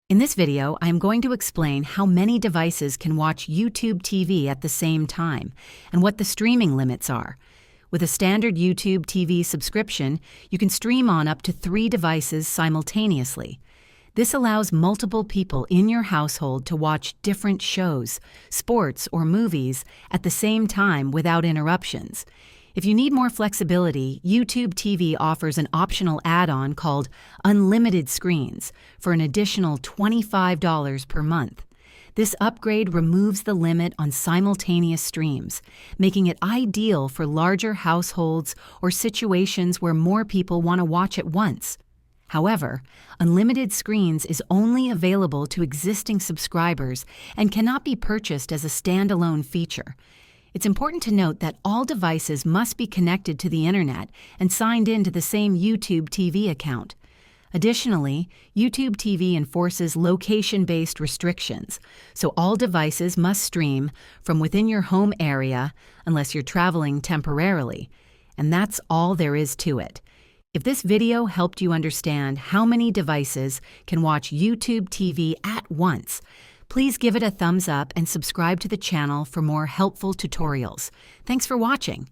In this video, I am going to explain how many devices can watch YouTube TV at the same time and what the streaming limits are. With a standard YouTube TV subscription, you can stream on up to 3 devices simultaneously. This allows multiple people in your household to watch different shows, sports, or movies at the same time without interruptions. If you need more flexibility, YouTube TV offers an optional add-on called Unlimited Screens for an additional $25 per month. This upgrade removes the limit on simultaneous streams, making it ideal for larger households or situations where more people want to watch at once. However, Unlimited Screens is only available to existing subscribers and cannot be purchased as a standalone feature. It's important to note that all devices must be connected to the internet and signed in to the same YouTube TV account. Additionally, YouTube TV enforces location-based restrictions, so all devices must stream from within your home area unless you're traveling temporarily. And that's all there is to it. If this video helped you understand how many devices can watch YouTube TV at once, please give it a thumbs up and subscribe to the channel for more helpful tutorials. Thanks for watching.